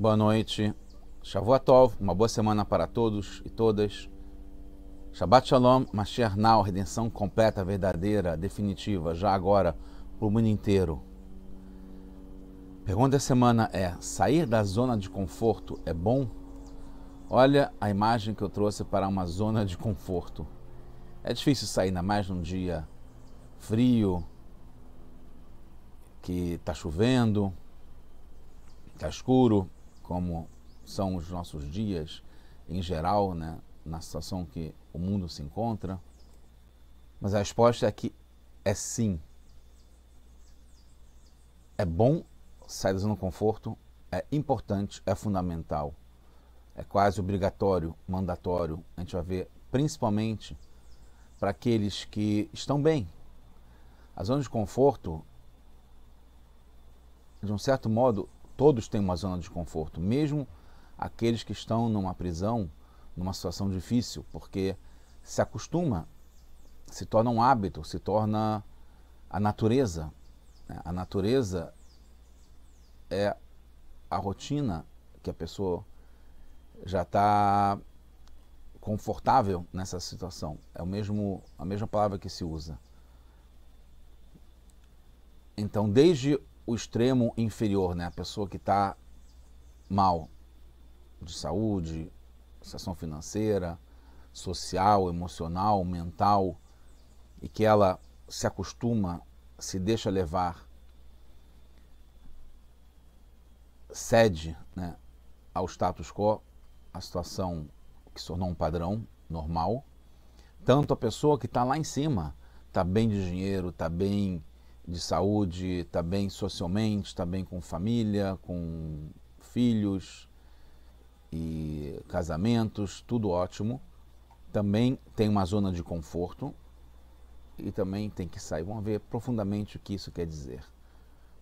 Boa noite, Shavua Tov, uma boa semana para todos e todas. Shabbat Shalom, Mashiach Now, redenção completa, verdadeira, definitiva, já agora, para o mundo inteiro. Pergunta da semana é: sair da zona de conforto é bom? Olha a imagem que eu trouxe para uma zona de conforto. É difícil sair, ainda mais num dia frio, que está chovendo, está escuro, como são os nossos dias em geral, né, na situação que o mundo se encontra. Mas a resposta é que é sim. É bom sair da zona de conforto, é importante, é fundamental, é quase obrigatório, mandatório. A gente vai ver principalmente para aqueles que estão bem. A zona de conforto, de um certo modo, todos têm uma zona de conforto, mesmo aqueles que estão numa prisão, numa situação difícil, porque se acostuma, se torna um hábito, se torna a natureza. A natureza é a rotina que a pessoa já está confortável nessa situação. É a mesma palavra que se usa. Então, desde o extremo inferior, né, a pessoa que está mal de saúde, situação financeira, social, emocional, mental, e que ela se acostuma, se deixa levar, cede, né, ao status quo, a situação que se tornou um padrão normal. Tanto a pessoa que está lá em cima, está bem de dinheiro, está bem de saúde, está bem socialmente, está bem com família, com filhos e casamentos, tudo ótimo. Também tem uma zona de conforto e também tem que sair. Vamos ver profundamente o que isso quer dizer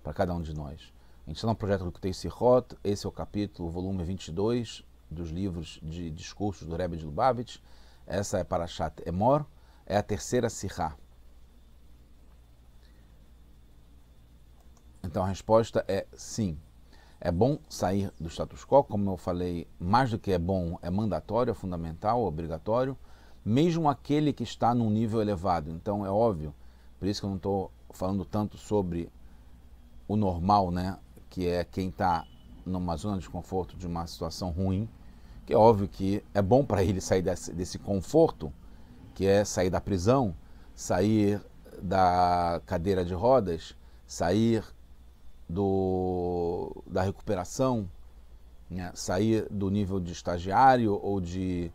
para cada um de nós. A gente está no projeto do Kutei Sihot, esse é o capítulo, volume 22 dos livros de discursos do Rebbe de Lubavitch. Essa é Parashat Emor, é a terceira Sihá. Então a resposta é sim. É bom sair do status quo, como eu falei, mais do que é bom, é mandatório, é fundamental, é obrigatório, mesmo aquele que está num nível elevado. Então é óbvio, por isso que eu não estou falando tanto sobre o normal, né, que é quem está numa zona de conforto de uma situação ruim, que é óbvio que é bom para ele sair desse conforto, que é sair da prisão, sair da cadeira de rodas, sair da recuperação, né? Sair do nível de estagiário ou de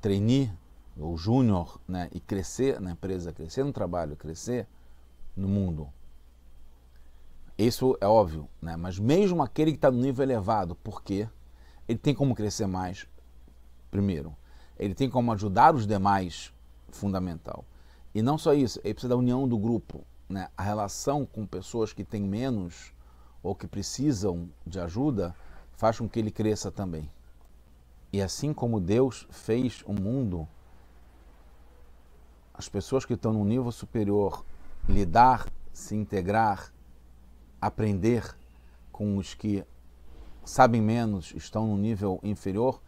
trainee ou júnior, né? E crescer na empresa, crescer no trabalho, crescer no mundo. Isso é óbvio, né? Mas mesmo aquele que está no nível elevado, porque ele tem como crescer mais, primeiro. Ele tem como ajudar os demais, fundamental. E não só isso, ele precisa da união do grupo, né? A relação com pessoas que têm menos ou que precisam de ajuda faz com que ele cresça também. E assim como Deus fez o mundo, as pessoas que estão num nível superior, lidar, se integrar, aprender com os que sabem menos, estão num nível inferior,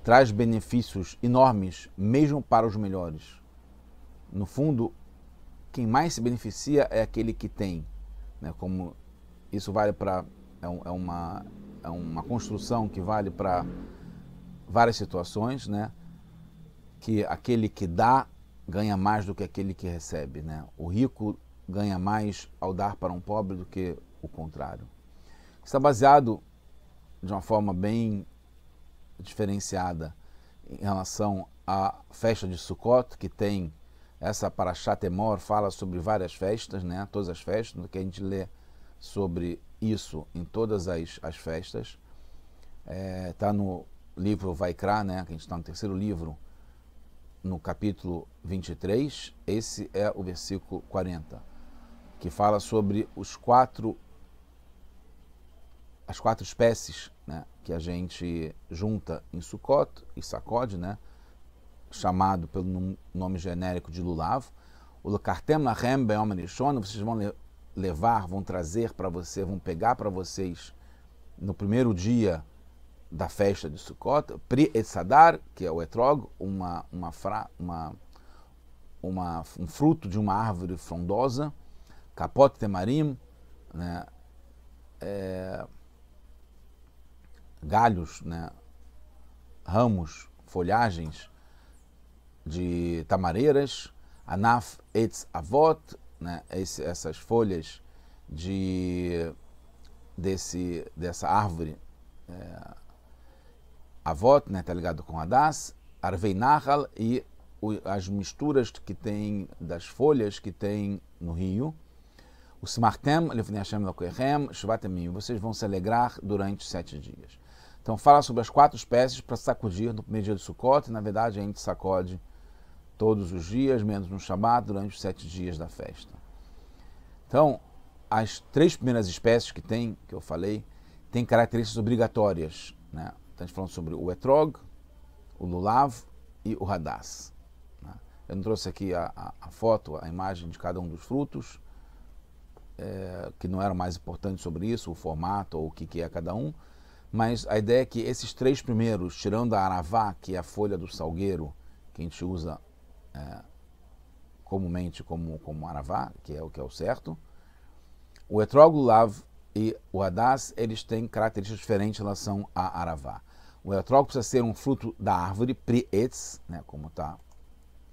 traz benefícios enormes, mesmo para os melhores. No fundo, quem mais se beneficia é aquele que tem, né? Como isso vale para é uma construção que vale para várias situações, né? Que aquele que dá ganha mais do que aquele que recebe, né? O rico ganha mais ao dar para um pobre do que o contrário. Está baseado de uma forma bem diferenciada em relação à festa de Sukkot, que tem essa Parashat Emor, fala sobre várias festas, né? Todas as festas, que a gente lê sobre isso em todas as festas. Está no livro Vaikra, né? Que a gente está no terceiro livro, no capítulo 23, esse é o versículo 40, que fala sobre as quatro espécies, né, que a gente junta em Sukkot e sacode, né, chamado pelo nome genérico de lulav. O Lekartem Lachem Be'yom Rishon, vocês vão levar, vão trazer para você, vão pegar para vocês no primeiro dia da festa de Sukkot, Pri Etsadar, que é o etrog, um fruto de uma árvore frondosa, Kapot Temarim, né, galhos, né, ramos, folhagens de tamareiras, Anaf Etz Avot, né, essas folhas dessa árvore, Avot, né, tá ligado com Hadas, Arvei Nahal e as misturas que tem das folhas que tem no rio. O Smartem, Lefnei Hashem Elokeichem, Shvat Yamim, vocês vão se alegrar durante 7 dias. Então fala sobre as 4 espécies para sacudir no primeiro dia de Sukkot, e na verdade a gente sacode todos os dias, menos no Shabat, durante os 7 dias da festa. Então, as 3 primeiras espécies que eu falei, têm características obrigatórias, né? Então, a gente falando sobre o etrog, o lulav e o hadas. Né? Eu não trouxe aqui a foto, a imagem de cada um dos frutos, que não era mais importante sobre isso, o formato ou o que é cada um, mas a ideia é que esses 3 primeiros, tirando a aravá, que é a folha do salgueiro, que a gente usa comumente como aravá, que é o certo, o etrog, o lulav e o hadas, eles têm características diferentes em relação à aravá. O etrog precisa ser um fruto da árvore, pri etz, né, como está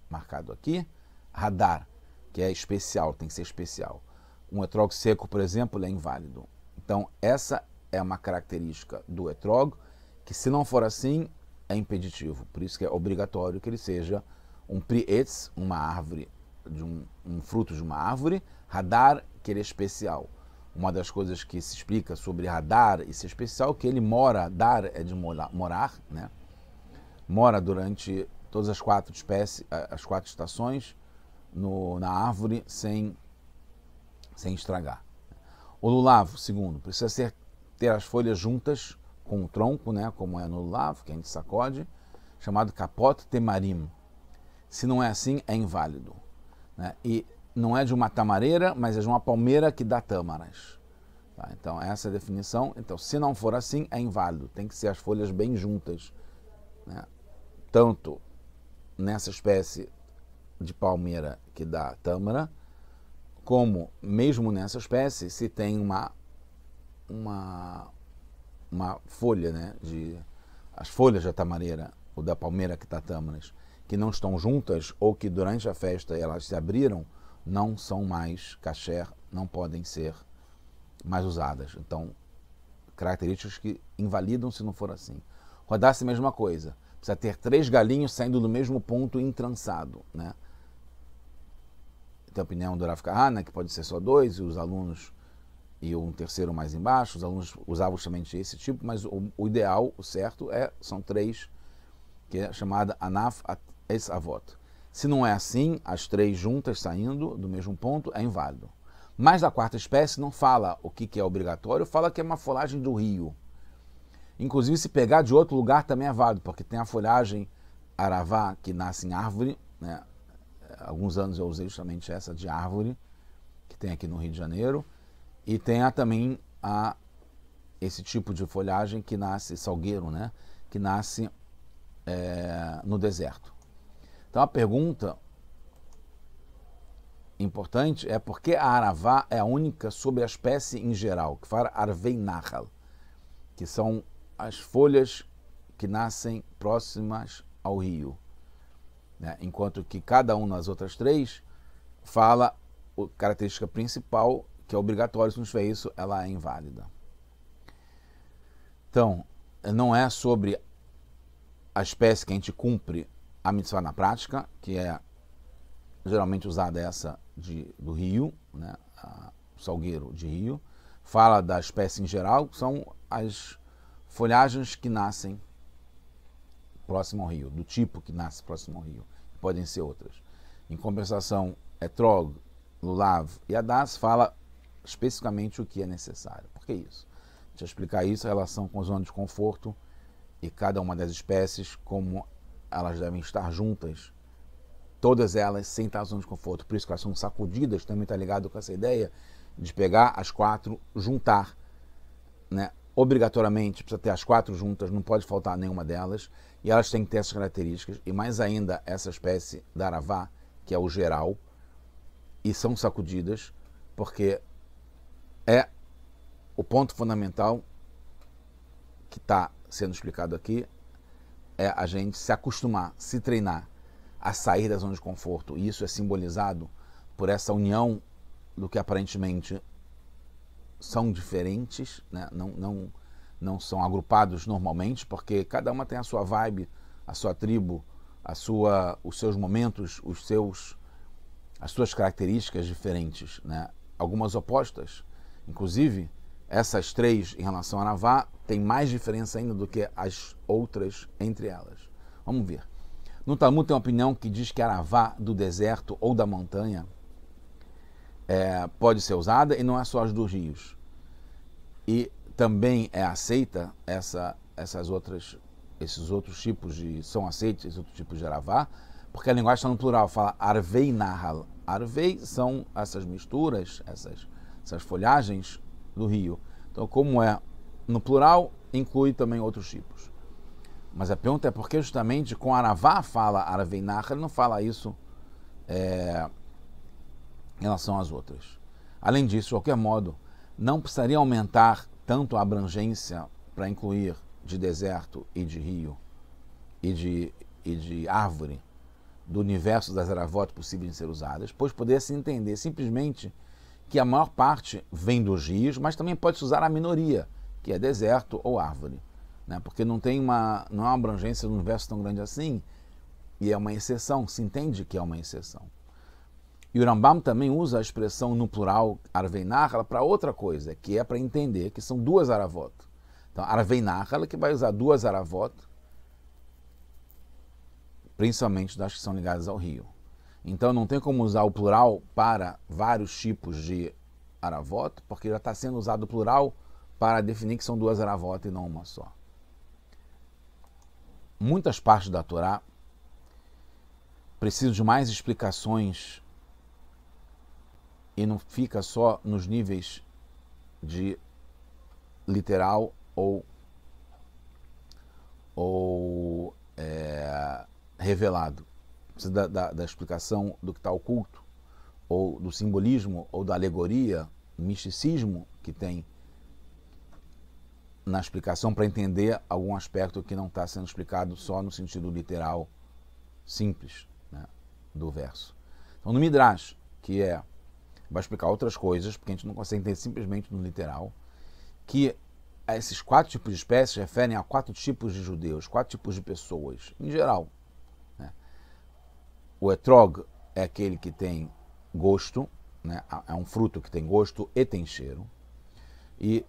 marcado aqui, hadar, que é especial, tem que ser especial. Um etrog seco, por exemplo, é inválido. Então, essa é uma característica do etrog, que se não for assim, é impeditivo. Por isso que é obrigatório que ele seja um pri etz, uma árvore, um fruto de uma árvore, hadar, que ele é especial. Uma das coisas que se explica sobre hadar e ser especial, que ele mora, dar é de morar, né? Mora durante todas as 4 espécies, as 4 estações na árvore sem estragar. O lulav, segundo, precisa ter as folhas juntas com o tronco, né, como é no lulav, que a gente sacode, chamado kapot temarim. Se não é assim, é inválido. Né? E não é de uma tamareira, mas é de uma palmeira que dá tâmaras. Tá? Então, essa é a definição. Então, se não for assim, é inválido. Tem que ser as folhas bem juntas. Né? Tanto nessa espécie de palmeira que dá tâmara, como mesmo nessa espécie, se tem uma folha, né, as folhas da tamareira ou da palmeira que dá tâmaras, que não estão juntas ou que durante a festa elas se abriram, não são mais kasher, não podem ser mais usadas. Então, características que invalidam se não for assim. Rodasse a mesma coisa. Precisa ter 3 galinhos saindo do mesmo ponto entrançado, né? Tem a opinião do Rav Kahana, que pode ser só 2, e os alunos, e um terceiro mais embaixo, os alunos usavam justamente esse tipo, mas o ideal, o certo, são 3, que é chamada Anaf Etz Avot. Se não é assim, as 3 juntas saindo do mesmo ponto, é inválido. Mas a 4ª espécie não fala o que é obrigatório, fala que é uma folhagem do rio. Inclusive, se pegar de outro lugar também é válido, porque tem a folhagem aravá, que nasce em árvore, né? Alguns anos eu usei justamente essa de árvore, que tem aqui no Rio de Janeiro, e tem também esse tipo de folhagem que nasce, salgueiro, né? Que nasce no deserto. Então a pergunta importante é por que a aravá é a única sobre a espécie em geral, que fala arvei nahal, que são as folhas que nascem próximas ao rio. Né? Enquanto que cada uma das outras 3 fala a característica principal, que é obrigatório, se não tiver isso, ela é inválida. Então, não é sobre a espécie que a gente cumpre a mitzvah na prática, que é geralmente usada essa do rio, né? O salgueiro de rio. Fala da espécie em geral, que são as folhagens que nascem próximo ao rio, do tipo que nasce próximo ao rio. Podem ser outras. Em compensação, etrog, lulav e hadas fala especificamente o que é necessário. Por que isso? Deixa eu explicar isso em relação com a zona de conforto e cada uma das espécies, como elas devem estar juntas, todas elas sem estar na zona de conforto. Por isso que elas são sacudidas, também está ligado com essa ideia de pegar as 4, juntar, né, obrigatoriamente precisa ter as 4 juntas, não pode faltar nenhuma delas, e elas têm que ter essas características, e mais ainda essa espécie da Aravá, que é o geral, e são sacudidas, porque é o ponto fundamental que está sendo explicado aqui, é a gente se acostumar, se treinar a sair da zona de conforto, e isso é simbolizado por essa união do que aparentemente são diferentes, né? Não são agrupados normalmente, porque cada uma tem a sua vibe, a sua tribo, os seus momentos, as suas características diferentes, né? Algumas opostas. Inclusive, essas 3 em relação a Aravá têm mais diferença ainda do que as outras entre elas. Vamos ver. No Talmud tem uma opinião que diz que a Aravá do deserto ou da montanha pode ser usada, e não é só as dos rios. E também é aceita esses outros tipos são aceitos esses outros tipos de Aravá, porque a linguagem está no plural, fala Arvei Nahal. Arvei são essas misturas, essas folhagens do rio. Então, como é no plural, inclui também outros tipos. Mas a pergunta é por que justamente com Aravá fala Arvei Nahal, ele não fala isso em relação às outras. Além disso, de qualquer modo, não precisaria aumentar tanto a abrangência para incluir de deserto e de rio e de árvore do universo das Aravot possíveis de ser usadas, pois poderia-se entender simplesmente que a maior parte vem dos rios, mas também pode-se usar a minoria, que é deserto ou árvore, né? Porque não é uma abrangência do universo tão grande assim, e é uma exceção, se entende que é uma exceção. E o Rambam também usa a expressão no plural Arvei Nahal para outra coisa, que é para entender que são 2 Aravot. Então, Arvei Nahal que vai usar 2 Aravot, principalmente das que são ligadas ao rio. Então, não tem como usar o plural para vários tipos de Aravot, porque já está sendo usado o plural para definir que são 2 Aravot e não uma só. Muitas partes da Torá precisam de mais explicações e não fica só nos níveis de literal ou revelado. Precisa da explicação do que está oculto, ou do simbolismo, ou da alegoria, misticismo que tem na explicação para entender algum aspecto que não está sendo explicado só no sentido literal simples, né, do verso. Então, no Midrash, que vai explicar outras coisas, porque a gente não consegue entender simplesmente no literal, que esses 4 tipos de espécies referem a 4 tipos de judeus, 4 tipos de pessoas, em geral. Né? O etrog é aquele que tem gosto, né? É um fruto que tem gosto e tem cheiro, e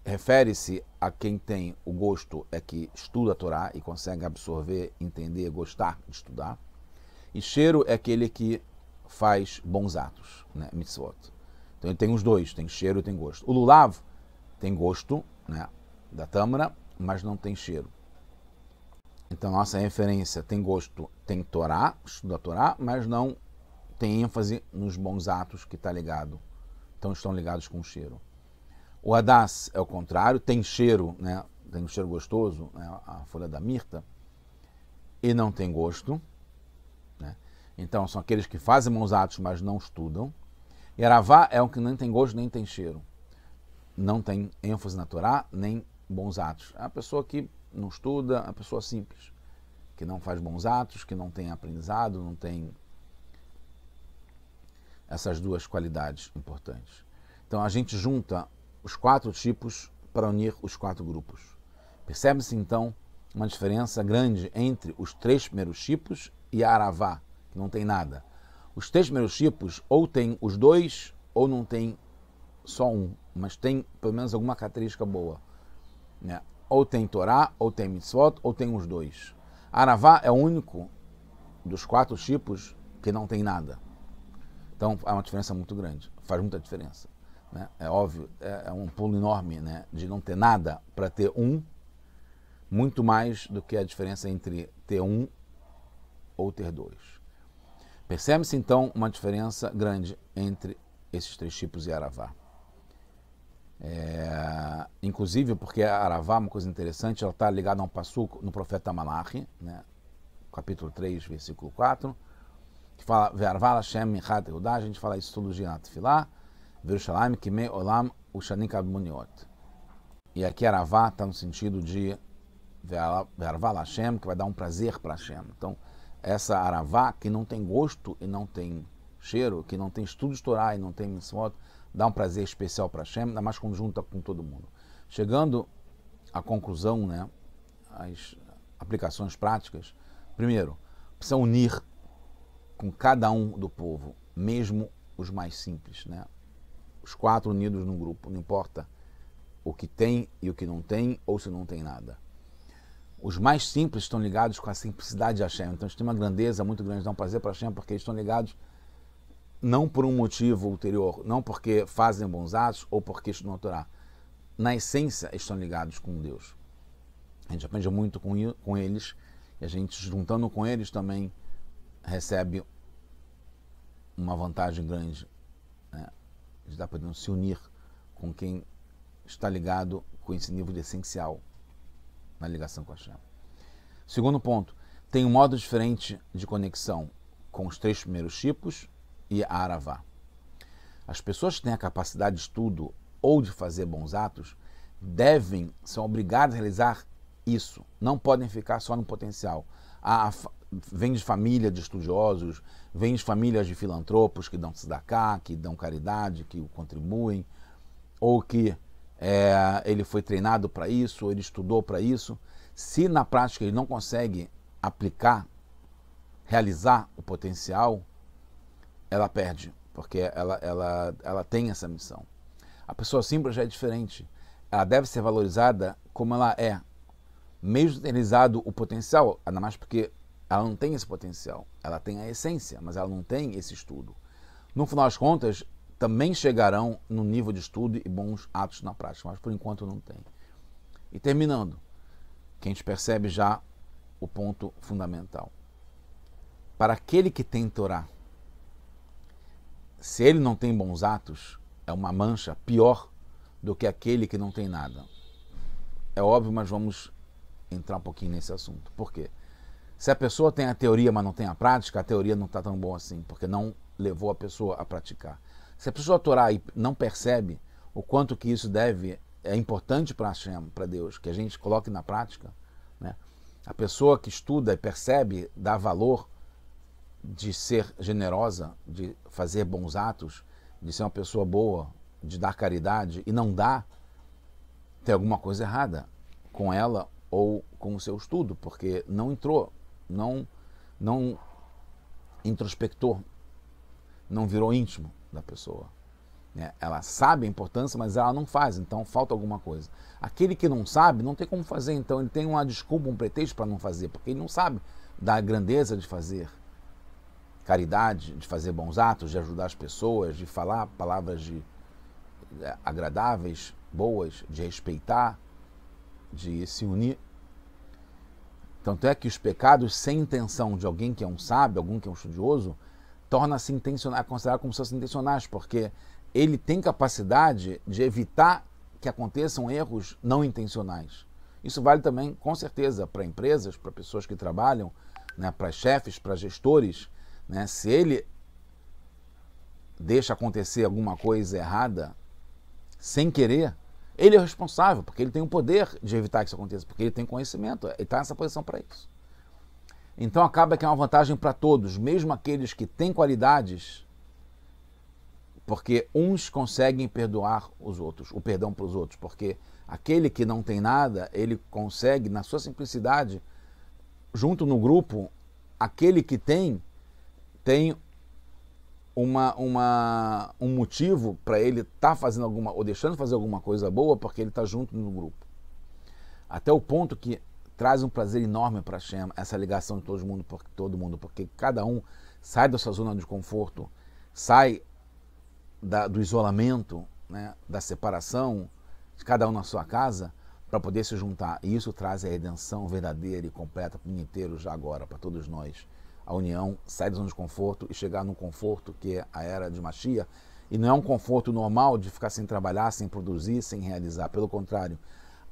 refere-se a quem tem o gosto é que estuda a Torá e consegue absorver, entender, gostar de estudar, e cheiro é aquele que faz bons atos, né? Mitzvot. Então ele tem os 2, tem cheiro e tem gosto. O lulav tem gosto, né, da tâmara, mas não tem cheiro. Então nossa referência tem gosto, tem Torá, estuda a Torá, mas não tem ênfase nos bons atos que está ligado. Então estão ligados com o cheiro. O hadas é o contrário, tem cheiro, né, tem um cheiro gostoso, né, a folha da mirta, e não tem gosto. Né? Então são aqueles que fazem bons atos, mas não estudam. E Aravá é o que nem tem gosto, nem tem cheiro. Não tem ênfase na Torá, nem bons atos. É a pessoa que não estuda, é a pessoa simples, que não faz bons atos, que não tem aprendizado, não tem essas 2 qualidades importantes. Então a gente junta os 4 tipos para unir os 4 grupos. Percebe-se então uma diferença grande entre os 3 primeiros tipos e a Aravá, que não tem nada. Os 3 primeiros tipos ou tem os 2 ou não tem só um, mas tem pelo menos alguma característica boa. Né? Ou tem Torá, ou tem Mitzvot, ou tem os 2. Aravá é o único dos 4 tipos que não tem nada. Então é uma diferença muito grande, faz muita diferença. Né? É óbvio, é um pulo enorme, né, de não ter nada para ter um, muito mais do que a diferença entre ter um ou ter 2. Percebe-se então uma diferença grande entre esses 3 tipos de Aravá. Inclusive porque a Aravá, uma coisa interessante, ela está ligada a um passuco no profeta Malachi, né? Capítulo 3, versículo 4, que fala Ve'arva Hashem Michat Yehudá. A gente fala isso todo dia na Tefilá, Verushalayim Kimei Olam Ushanim Kabmuniot. E aqui Aravá está no sentido de Ve'arva Hashem, que vai dar um prazer para Hashem. Então, essa Aravá, que não tem gosto e não tem cheiro, que não tem estudo de Torá e não tem mitzvot, dá um prazer especial para Hashem, ainda mais quando junta com todo mundo. Chegando à conclusão, né, as aplicações práticas, primeiro, precisa unir com cada um do povo, mesmo os mais simples, né? Os 4 unidos num grupo, não importa o que tem e o que não tem, ou se não tem nada. Os mais simples estão ligados com a simplicidade de Hashem, então eles têm uma grandeza muito grande, dá um prazer para Hashem, porque eles estão ligados não por um motivo ulterior, não porque fazem bons atos ou porque estudam a Torá. Na essência, estão ligados com Deus. A gente aprende muito com eles, e a gente, juntando com eles, também recebe uma vantagem grande, né? A gente está podendo se unir com quem está ligado com esse nível de essencial na ligação com a Hashem. Segundo ponto, tem um modo diferente de conexão com os 3 primeiros tipos e a Aravá. As pessoas que têm a capacidade de estudo ou de fazer bons atos são obrigadas a realizar isso. Não podem ficar só no potencial. Vem de família de estudiosos, vem de famílias de filantropos que dão tzedakah, que dão caridade, que contribuem, ou que ele foi treinado para isso, ou ele estudou para isso. Se na prática ele não consegue aplicar, realizar o potencial, ela perde, porque ela tem essa missão. A pessoa simples já é diferente. Ela deve ser valorizada como ela é, mesmo tendo realizado o potencial, ainda mais porque ela não tem esse potencial. Ela tem a essência, mas ela não tem esse estudo. No final das contas, também chegarão no nível de estudo e bons atos na prática, mas por enquanto não tem. E terminando, que a gente percebe já o ponto fundamental. Para aquele que tem Torá, se ele não tem bons atos, é uma mancha pior do que aquele que não tem nada. É óbvio, mas vamos entrar um pouquinho nesse assunto. Por quê? Se a pessoa tem a teoria, mas não tem a prática, a teoria não está tão boa assim, porque não levou a pessoa a praticar. Se a pessoa Torá e não percebe o quanto que isso é importante para Hashem, para Deus, que a gente coloque na prática, né? A pessoa que estuda e percebe, dá valor de ser generosa, de fazer bons atos, de ser uma pessoa boa, de dar caridade e não dá, tem alguma coisa errada com ela ou com o seu estudo, porque não entrou, não introspectou, não virou íntimo da pessoa. Ela sabe a importância, mas ela não faz, então falta alguma coisa. Aquele que não sabe, não tem como fazer, então ele tem uma desculpa, um pretexto para não fazer, porque ele não sabe da grandeza de fazer caridade, de fazer bons atos, de ajudar as pessoas, de falar palavras agradáveis, boas, de respeitar, de se unir. Tanto é que os pecados sem intenção de alguém que é um sábio, alguém que é um estudioso, torna-se considerado como se fossem intencionais, porque ele tem capacidade de evitar que aconteçam erros não intencionais. Isso vale também, com certeza, para empresas, para pessoas que trabalham, né, para chefes, para gestores, né? Se ele deixa acontecer alguma coisa errada sem querer, ele é o responsável, porque ele tem o poder de evitar que isso aconteça, porque ele tem conhecimento, ele está nessa posição para isso. Então acaba que é uma vantagem para todos, mesmo aqueles que têm qualidades, porque uns conseguem perdoar os outros, o perdão para os outros, porque aquele que não tem nada, ele consegue, na sua simplicidade, junto no grupo, aquele que tem um motivo para ele estar fazendo alguma, ou deixando de fazer alguma coisa boa, porque ele está junto no grupo. Até o ponto que traz um prazer enorme para Hashem, essa ligação de todo mundo, porque cada um sai da sua zona de conforto, sai do isolamento, né, da separação, de cada um na sua casa, para poder se juntar. E isso traz a redenção verdadeira e completa para o mundo inteiro, já agora, para todos nós. A união, sair da zona de conforto e chegar no conforto que é a era de Mashiach, e não é um conforto normal de ficar sem trabalhar, sem produzir, sem realizar. Pelo contrário,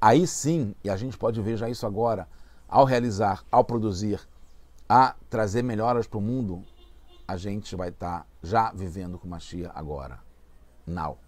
aí sim, e a gente pode ver já isso agora, ao realizar, ao produzir, a trazer melhoras para o mundo, a gente vai estar já vivendo com Mashiach agora. Now.